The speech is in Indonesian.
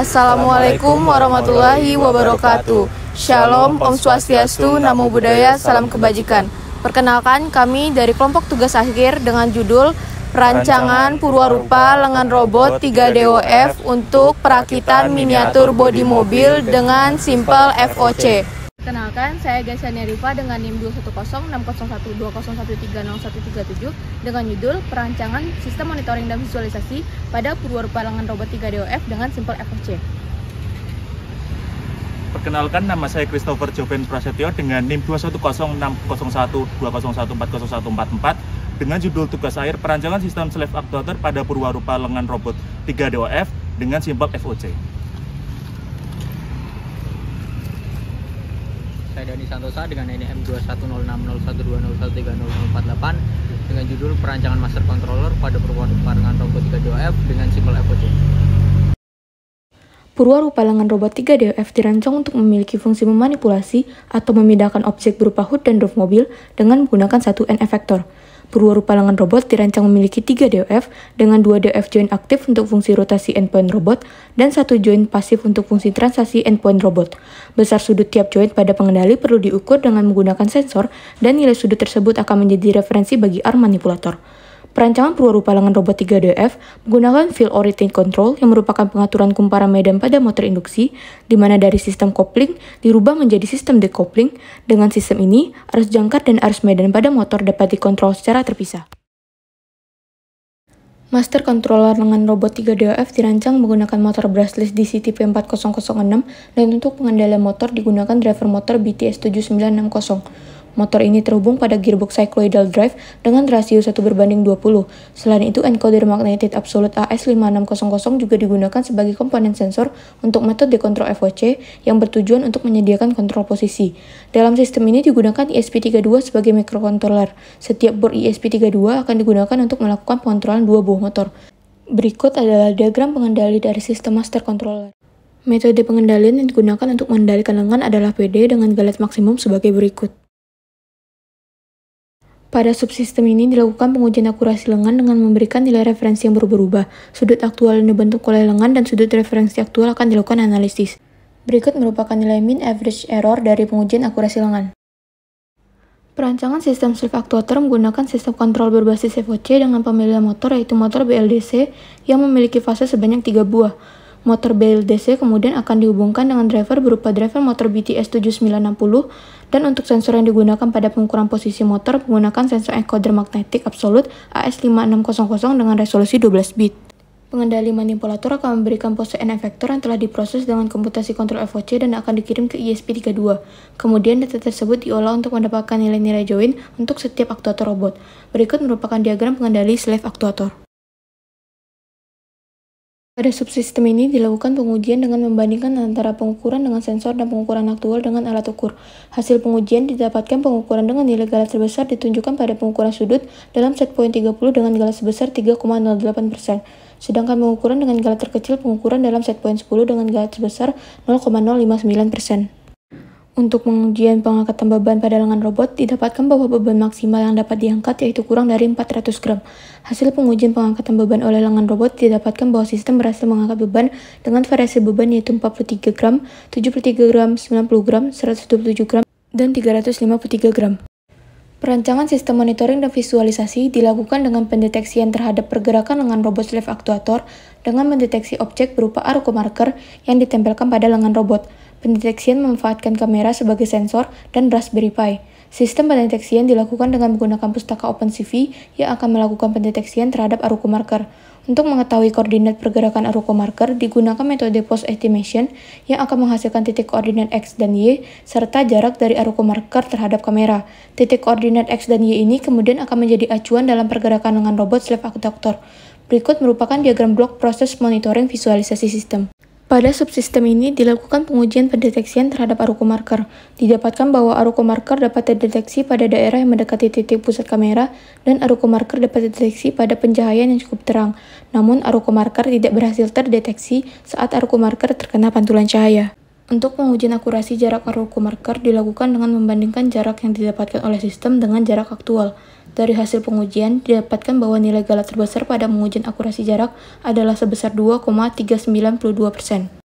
Assalamualaikum warahmatullahi wabarakatuh. Shalom, Om Swastiastu, Namo Buddhaya, Salam Kebajikan. Perkenalkan, kami dari kelompok tugas akhir dengan judul Perancangan Purwarupa Lengan Robot 3DOF untuk perakitan miniatur bodi mobil dengan simpel FOC. Perkenalkan, saya Gaisania Rifa dengan NIM 21060120130130137 dengan judul Perancangan Sistem Monitoring dan Visualisasi pada Purwarupa Lengan Robot 3DOF dengan simpel FOC. Perkenalkan, nama saya Christopher Joven Prasetyo dengan NIM 21060012014014044 dengan judul tugas akhir Perancangan Sistem Slave Actuator pada Purwarupa Lengan Robot 3DOF dengan simpel FOC. Saya Dani Santosa dengan NIM 210601201301048 dengan judul Perancangan Master Controller pada Purwarupa Lengan Robot 3DOF dengan simpel FOC. Purwarupa Lengan Robot 3DOF dirancang untuk memiliki fungsi memanipulasi atau memindahkan objek berupa hood dan roof mobil dengan menggunakan satu end effector. Purwarupa Lengan Robot dirancang memiliki 3 DOF dengan 2 DOF joint aktif untuk fungsi rotasi endpoint robot dan 1 joint pasif untuk fungsi transaksi endpoint robot. Besar sudut tiap joint pada pengendali perlu diukur dengan menggunakan sensor dan nilai sudut tersebut akan menjadi referensi bagi arm manipulator. Perancangan Purwarupa Lengan Robot 3DOF menggunakan Field Oriented Control yang merupakan pengaturan kumparan medan pada motor induksi, di mana dari sistem kopling dirubah menjadi sistem decoupling. Dengan sistem ini, arus jangkar dan arus medan pada motor dapat dikontrol secara terpisah. Master Controller Lengan Robot 3DOF dirancang menggunakan motor brushless DC tipe 4006 dan untuk pengendalian motor digunakan driver motor BTS 7960. Motor ini terhubung pada gearbox cycloidal drive dengan rasio 1:20. Selain itu, encoder magnetic absolute AS5600 juga digunakan sebagai komponen sensor untuk metode kontrol FOC yang bertujuan untuk menyediakan kontrol posisi. Dalam sistem ini digunakan ESP32 sebagai microcontroller. Setiap board ESP32 akan digunakan untuk melakukan pengontrolan dua buah motor. Berikut adalah diagram pengendali dari sistem master controller. Metode pengendalian yang digunakan untuk mengendalikan lengan adalah PD dengan galet maksimum sebagai berikut. Pada subsistem ini dilakukan pengujian akurasi lengan dengan memberikan nilai referensi yang berubah-ubah. Sudut aktual yang dibentuk oleh lengan dan sudut referensi aktual akan dilakukan analisis. Berikut merupakan nilai mean average error dari pengujian akurasi lengan. Perancangan sistem slave actuator menggunakan sistem kontrol berbasis FOC dengan pemilihan motor yaitu motor BLDC yang memiliki fase sebanyak 3 buah. Motor BLDC kemudian akan dihubungkan dengan driver berupa driver motor BTS 7960 dan untuk sensor yang digunakan pada pengukuran posisi motor menggunakan sensor encoder magnetic absolute AS5600 dengan resolusi 12 bit. Pengendali manipulator akan memberikan pose end effector yang telah diproses dengan komputasi kontrol FOC dan akan dikirim ke ESP32. Kemudian data tersebut diolah untuk mendapatkan nilai-nilai join untuk setiap aktuator robot. Berikut merupakan diagram pengendali slave aktuator. Pada subsistem ini dilakukan pengujian dengan membandingkan antara pengukuran dengan sensor dan pengukuran aktual dengan alat ukur. Hasil pengujian didapatkan pengukuran dengan nilai galet terbesar ditunjukkan pada pengukuran sudut dalam set point 30 dengan galet sebesar 3,08%. Sedangkan pengukuran dengan galet terkecil pengukuran dalam set point 10 dengan galet sebesar 0,059%. Untuk pengujian pengangkatan beban pada lengan robot, didapatkan bahwa beban maksimal yang dapat diangkat yaitu kurang dari 400 gram. Hasil pengujian pengangkatan beban oleh lengan robot didapatkan bahwa sistem berhasil mengangkat beban dengan variasi beban yaitu 43 gram, 73 gram, 90 gram, 127 gram, dan 353 gram. Perancangan sistem monitoring dan visualisasi dilakukan dengan pendeteksian terhadap pergerakan lengan robot slave actuator dengan mendeteksi objek berupa Arco marker yang ditempelkan pada lengan robot. Pendeteksian memanfaatkan kamera sebagai sensor dan Raspberry Pi. Sistem pendeteksian dilakukan dengan menggunakan pustaka OpenCV yang akan melakukan pendeteksian terhadap Arco marker. Untuk mengetahui koordinat pergerakan Arco marker, digunakan metode post estimation yang akan menghasilkan titik koordinat X dan Y serta jarak dari Arco marker terhadap kamera. Titik koordinat X dan Y ini kemudian akan menjadi acuan dalam pergerakan lengan robot slave actuator. Berikut merupakan diagram blok proses monitoring visualisasi sistem. Pada subsistem ini dilakukan pengujian pendeteksian terhadap Arco marker. Didapatkan bahwa Arco marker dapat terdeteksi pada daerah yang mendekati titik pusat kamera dan Arco marker dapat terdeteksi pada pencahayaan yang cukup terang. Namun Arco marker tidak berhasil terdeteksi saat Arco marker terkena pantulan cahaya. Untuk pengujian akurasi jarak Arco marker dilakukan dengan membandingkan jarak yang didapatkan oleh sistem dengan jarak aktual. Dari hasil pengujian, didapatkan bahwa nilai galet terbesar pada pengujian akurasi jarak adalah sebesar 2,392%.